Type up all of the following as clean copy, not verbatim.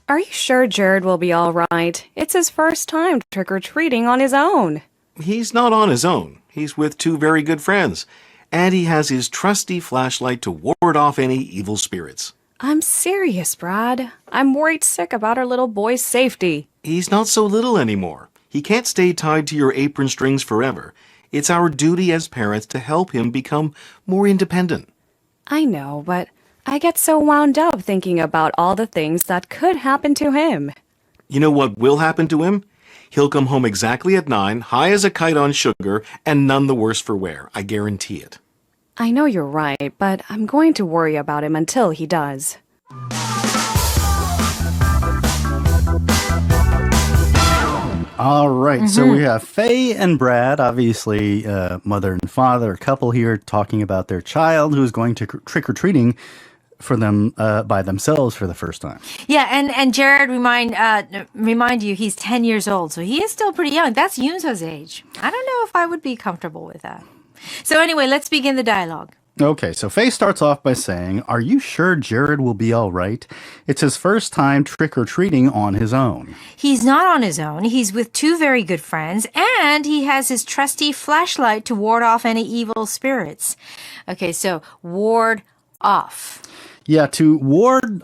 Are you sure Jared will be all right? It's his first time trick-or-treating on his own. He's not on his own. He's with two very good friends. And he has his trusty flashlight to ward off any evil spirits. I'm serious, Brad. I'm worried sick about our little boy's safety. He's not so little anymore. He can't stay tied to your apron strings forever. It's our duty as parents to help him become more independent. I know, but I get so wound up thinking about all the things that could happen to him. You know what will happen to him? He'll come home exactly at 9, high as a kite on sugar, and none the worse for wear. I guarantee it. I know you're right, but I'm going to worry about him until he does. All right, so we have Faye and Brad, obviously mother and father, a couple here talking about their child who's going to trick-or-treating for them by themselves for the first time. Yeah, and Jared, remind you, he's 10 years old, so he is still pretty young. That's Yunso's age. I don't know if I would be comfortable with that. So anyway, let's begin the dialogue. Okay, so Faye starts off by saying, "Are you sure Jared will be all right? It's his first time trick-or-treating on his own." He's not on his own. He's with two very good friends, and he has his trusty flashlight to ward off any evil spirits. Okay, so ward off. Yeah, to ward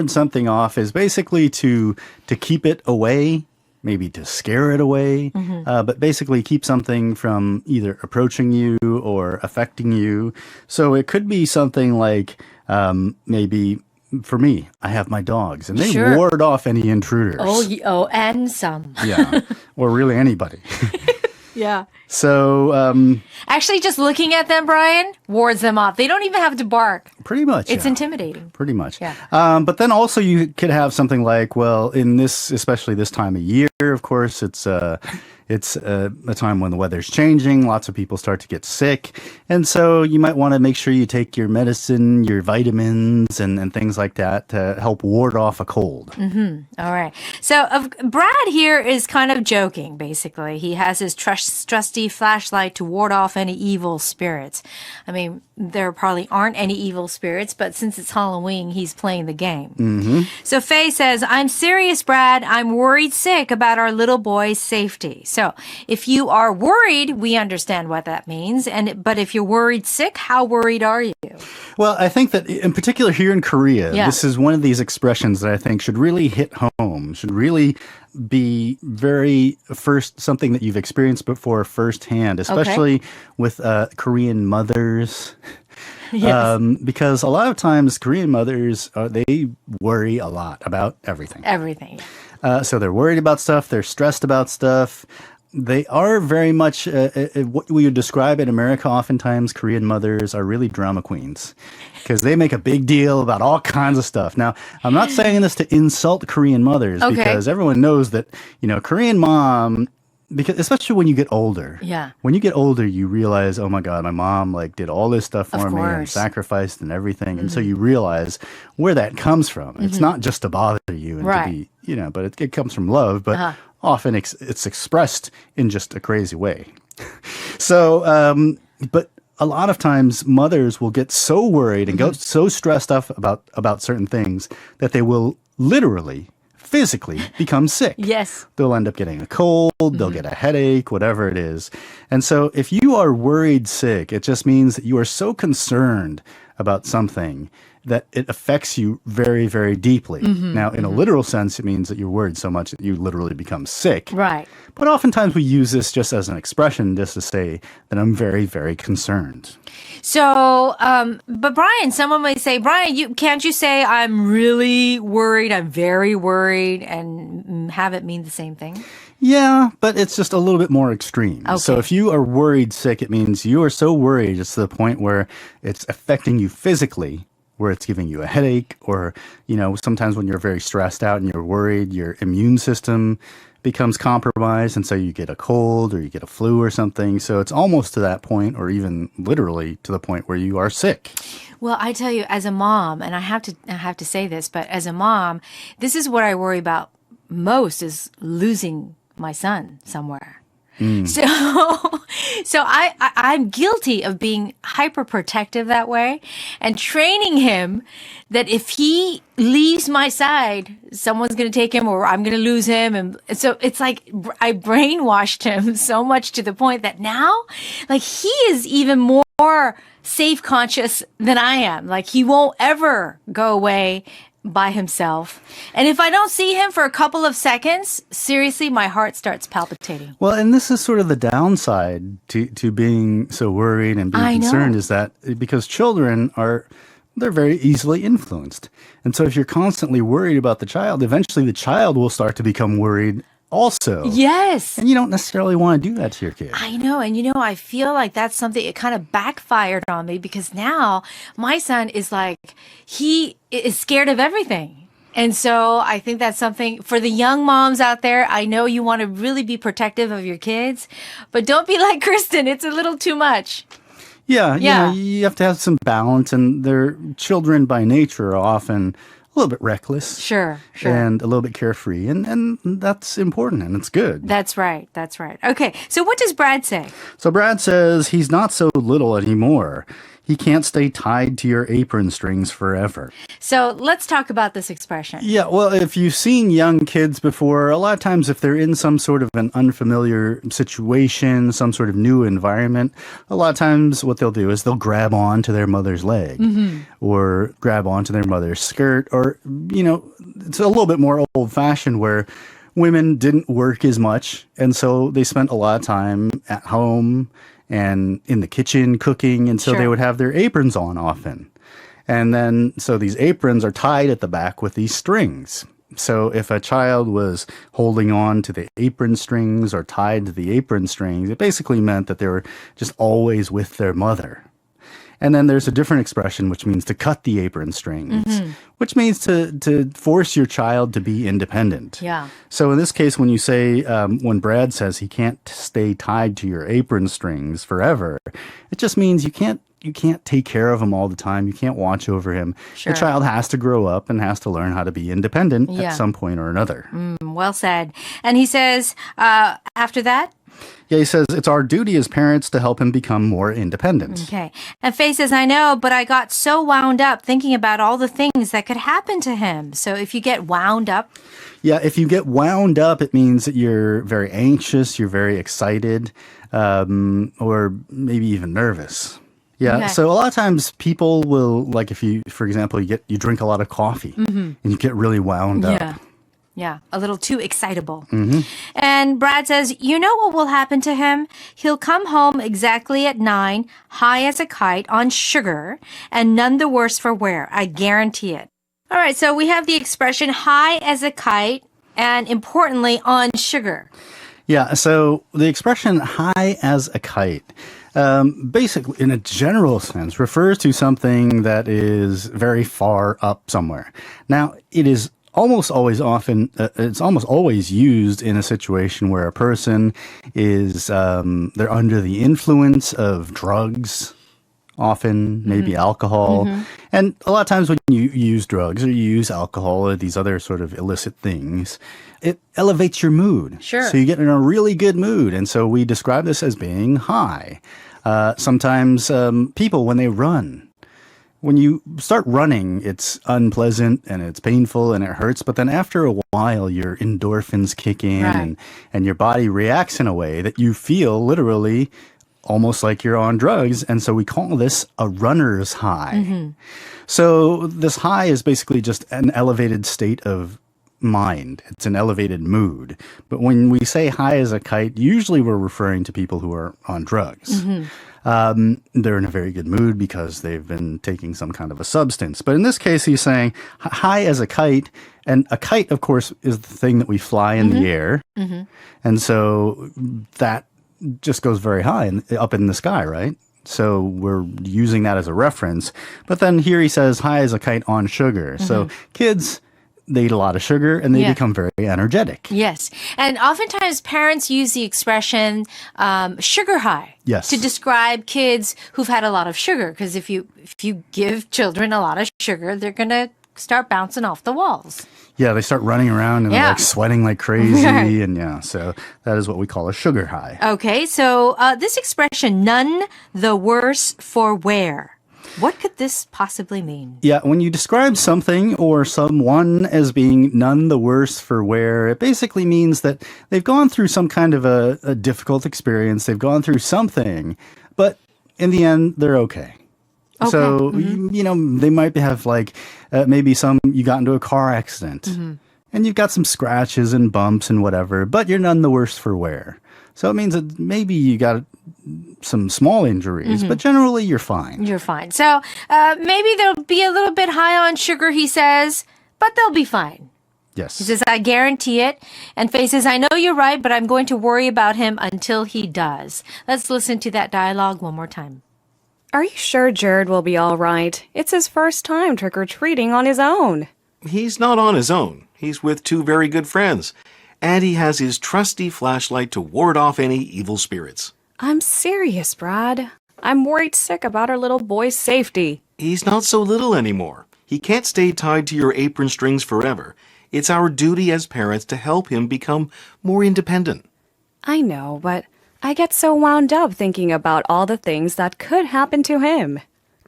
something off is basically to keep it away, maybe to scare it away, but basically keep something from either approaching you or affecting you. So it could be something like maybe, for me, I have my dogs, and they Sure. ward off any intruders. Oh, and some. Yeah, or really anybody. Yeah. So Actually, just looking at them, Brian, wards them off. They don't even have to bark. pretty much. It's yeah. intimidating. Pretty much. Yeah. But then also you could have something like, well, in this, especially this time of year, of course, it's a time when the weather's changing. Lots of people start to get sick. And so you might want to make sure you take your medicine, your vitamins, and things like that to help ward off a cold. All right. So Brad here is kind of joking, basically. He has his trusty flashlight to ward off any evil spirits. I mean, there probably aren't any evil spirits, but since it's Halloween, he's playing the game. So Faye says, "I'm serious, Brad. I'm worried sick about our little boy's safety." So if you are worried, we understand what that means. But if you're worried sick, how worried are you? Well, I think that in particular here in Korea, Yeah. this is one of these expressions that I think should really hit home, should really be something that you've experienced before firsthand, especially with Korean mothers. Yes. Because a lot of times Korean mothers, they worry a lot about everything. Everything. So they're worried about stuff. They're stressed about stuff. They are very much what we would describe in America. Oftentimes, Korean mothers are really drama queens because they make a big deal about all kinds of stuff. Now, I'm not saying this to insult Korean mothers because everyone knows that, Korean mom, because especially when you get older. Yeah. When you get older, you realize, oh my God, my mom did all this stuff for Of me and course. sacrificed and everything. And so you realize where that comes from. It's not just to bother you and Right. to be, but it comes from love, but often it's expressed in just a crazy way. So, but a lot of times mothers will get so worried and go so stressed up about certain things that they will literally physically become sick. Yes. They'll end up getting a cold, they'll get a headache, whatever it is. And so if you are worried sick, it just means that you are so concerned about something that it affects you very, very deeply. Now, in a literal sense, it means that you're worried so much that you literally become sick. Right. But oftentimes we use this just as an expression, just to say that I'm very, very concerned. So, but Brian, someone may say, Brian, can't you say I'm really worried, I'm very worried, and have it mean the same thing? Yeah, but it's just a little bit more extreme. So Okay. if you are worried sick, it means you are so worried it's to the point where it's affecting you physically, where it's giving you a headache, or, sometimes when you're very stressed out and you're worried, your immune system becomes compromised, and so you get a cold or you get a flu or something. So it's almost to that point, or even literally to the point where you are sick. Well, I tell you, as a mom, and I have to say this, but as a mom, this is what I worry about most, is losing my son somewhere. So, I'm guilty of being hyper protective that way and training him that if he leaves my side, someone's going to take him or I'm going to lose him. And so it's like I brainwashed him so much to the point that now, like, he is even more safe conscious than I am. Like, he won't ever go away by himself. And if I don't see him for a couple of seconds, seriously, my heart starts palpitating. Well, and this is sort of the downside to being so worried and being I know. concerned is that because children they're very easily influenced. And so if you're constantly worried about the child, eventually the child will start to become worried also. Yes. And you don't necessarily want to do that to your kid. I know. And, I feel like that's something, it kind of backfired on me because now my son is like, he is scared of everything. And so I think that's something for the young moms out there. I know you want to really be protective of your kids, but don't be like Kristen. It's a little too much. Yeah, Yeah. you have to have some balance, and their children by nature are often a little bit reckless. Sure. And a little bit carefree, and that's important, and it's good. That's right. Okay. So what does Brad say? So Brad says he's not so little anymore. He can't stay tied to your apron strings forever. So let's talk about this expression. Yeah, well, if you've seen young kids before, a lot of times if they're in some sort of an unfamiliar situation, some sort of new environment, a lot of times what they'll do is they'll grab on to their mother's leg or grab onto their mother's skirt, or, it's a little bit more old-fashioned where women didn't work as much, and so they spent a lot of time at home and in the kitchen cooking, and so they Sure. would have their aprons on often. And then, so these aprons are tied at the back with these strings. So if a child was holding on to the apron strings or tied to the apron strings, it basically meant that they were just always with their mother. And then there's a different expression, which means to cut the apron strings, which means to force your child to be independent. Yeah. So in this case, when you say, when Brad says he can't stay tied to your apron strings forever, it just means you can't take care of him all the time. You can't watch over him. Sure. The child has to grow up and has to learn how to be independent Yeah. at some point or another. Well said. And he says, after that, Yeah, he says it's our duty as parents to help him become more independent. okay. And Faye says, I know, but I got so wound up thinking about all the things that could happen to him. So if you get wound up, Yeah, if you get wound up, it means that you're very anxious, you're very excited, or maybe even nervous. Yeah, Okay. so a lot of times people will, like if you, for example, you drink a lot of coffee and you get really wound up. Yeah, a little too excitable. And Brad says, you know what will happen to him? He'll come home exactly at 9, high as a kite on sugar, and none the worse for wear. I guarantee it. All right, so we have the expression high as a kite, and importantly, on sugar. Yeah, so the expression high as a kite, basically, in a general sense, refers to something that is very far up somewhere. Now, it is almost always it's almost always used in a situation where a person is, they're under the influence of drugs, often maybe alcohol. And a lot of times when you use drugs or you use alcohol or these other sort of illicit things, it elevates your mood. Sure. So you get in a really good mood. And so we describe this as being high. Sometimes people, when they run, when you start running, it's unpleasant and it's painful and it hurts. But then after a while, your endorphins kick in Right. and your body reacts in a way that you feel literally almost like you're on drugs. And so we call this a runner's high. So this high is basically just an elevated state of mind. It's an elevated mood. But when we say high as a kite, usually we're referring to people who are on drugs. They're in a very good mood because they've been taking some kind of a substance. But in this case, he's saying high as a kite. And a kite, of course, is the thing that we fly in the air. And so that just goes very high up in the sky, right? So we're using that as a reference. But then here he says high as a kite on sugar. So kids, they eat a lot of sugar and they Yeah. become very energetic. Yes. And oftentimes parents use the expression sugar high Yes. to describe kids who've had a lot of sugar. Because if you give children a lot of sugar, they're going to start bouncing off the walls. Yeah, they start running around and Yeah. like sweating like crazy. And yeah, so that is what we call a sugar high. Okay, so this expression, none the worse for wear. What could this possibly mean? Yeah, when you describe something or someone as being none the worse for wear, it basically means that they've gone through some kind of a difficult experience. They've gone through something, but in the end, they're okay. So, you know, they might have like maybe you got into a car accident and you've got some scratches and bumps and whatever, but you're none the worse for wear. So it means that maybe you got some small injuries, but generally you're fine. You're fine. So maybe they'll be a little bit high on sugar, he says, but they'll be fine. Yes. He says, I guarantee it. And Faye says, I know you're right, but I'm going to worry about him until he does. Let's listen to that dialogue one more time. Are you sure Jared will be all right? It's his first time trick-or-treating on his own. He's not on his own. He's with two very good friends. And he has his trusty flashlight to ward off any evil spirits. I'm serious, Brad. I'm worried sick about our little boy's safety. He's not so little anymore. He can't stay tied to your apron strings forever. It's our duty as parents to help him become more independent. I know, but I get so wound up thinking about all the things that could happen to him.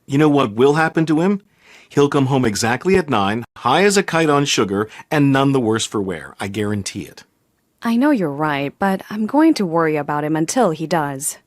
You know what will happen to him? He'll come home exactly at 9, high as a kite on sugar, and none the worse for wear. I guarantee it. I know you're right, but I'm going to worry about him until he does.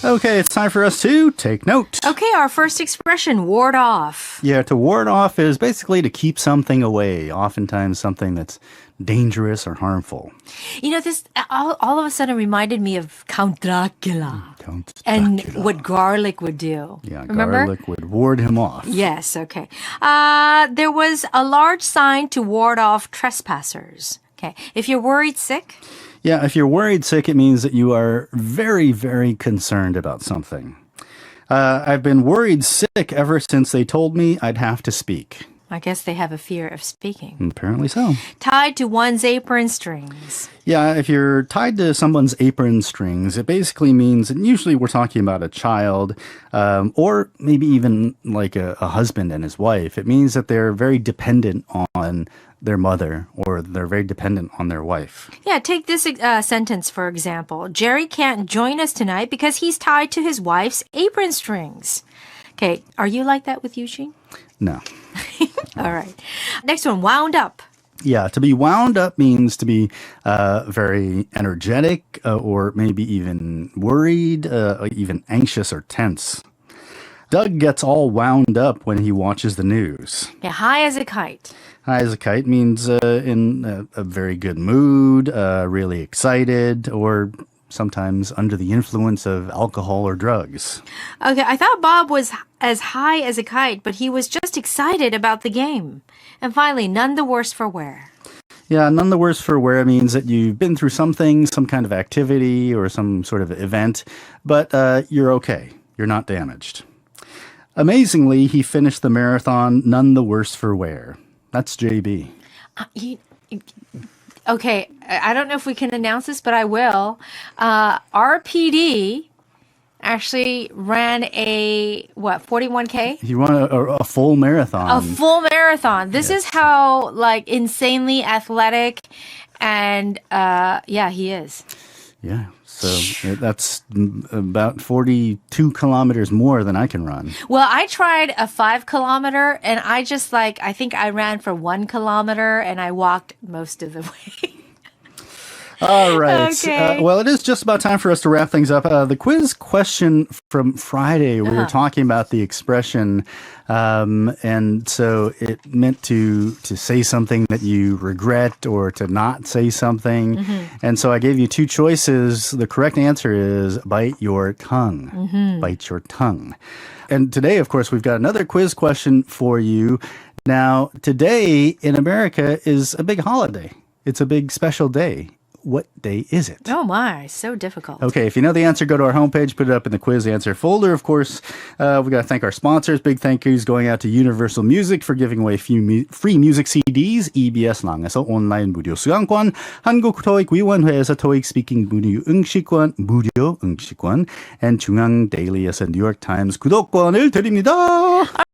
Okay, it's time for us to take note. Okay, our first expression, ward off. Yeah, to ward off is basically to keep something away, oftentimes something that's dangerous or harmful. You know, this all of a sudden reminded me of Count Dracula Count and Dracula. what garlic would do. Yeah, Remember? garlic would ward him off. Yes, okay. There was a large sign to ward off trespassers. Okay, if you're worried sick, Yeah, if you're worried sick, it means that you are very, very concerned about something. I've been worried sick ever since they told me I'd have to speak. I guess they have a fear of speaking. Apparently so. Tied to one's apron strings. Yeah, if you're tied to someone's apron strings, it basically means, and usually we're talking about a child, or maybe even like a husband and his wife. It means that they're very dependent on their mother, or they're very dependent on their wife. Yeah, take this sentence, for example. Jerry can't join us tonight because he's tied to his wife's apron strings. Okay, are you like that with Eugene? No. All right. Next one, wound up. Yeah, to be wound up means to be very energetic, or maybe even worried, even anxious or tense. Doug gets all wound up when he watches the news. Yeah, high as a kite. High as a kite means in a very good mood, really excited, or sometimes under the influence of alcohol or drugs. Okay, I thought Bob was as high as a kite, but he was just excited about the game. And finally, none the worse for wear. Yeah, none the worse for wear means that you've been through something, some kind of activity or some sort of event, but you're okay. You're not damaged. Amazingly, he finished the marathon none the worse for wear. That's JB. Okay, I don't know if we can announce this, but I will. RPD actually ran a, 41K? He ran a full marathon. A full marathon. This is how, insanely athletic and, he is. Yeah, so that's about 42 kilometers more than I can run. Well, I tried a 5 kilometer and I just I think I ran for 1 kilometer and I walked most of the way. All right. Okay. Well, it is just about time for us to wrap things up. The quiz question from Friday, we were talking about the expression, and so it meant to say something that you regret or to not say something. And so I gave you two choices. The correct answer is bite your tongue. Bite your tongue. And today, of course, we've got another quiz question for you. Now, today in America is a big holiday. It's a big special day. what day is it? Oh my, so difficult. Okay, if you know the answer, go to our homepage, put it up in the quiz answer folder. Of course, we got to thank our sponsors. Big thank yous going out to Universal Music for giving away free music CDs, EBS 랑에서 온라인 무료 수강권, 한국 토익 위원회에서 토익 스피킹 무료 응시권, and 중앙 데일리에서 뉴욕 타임스 구독권을 드립니다.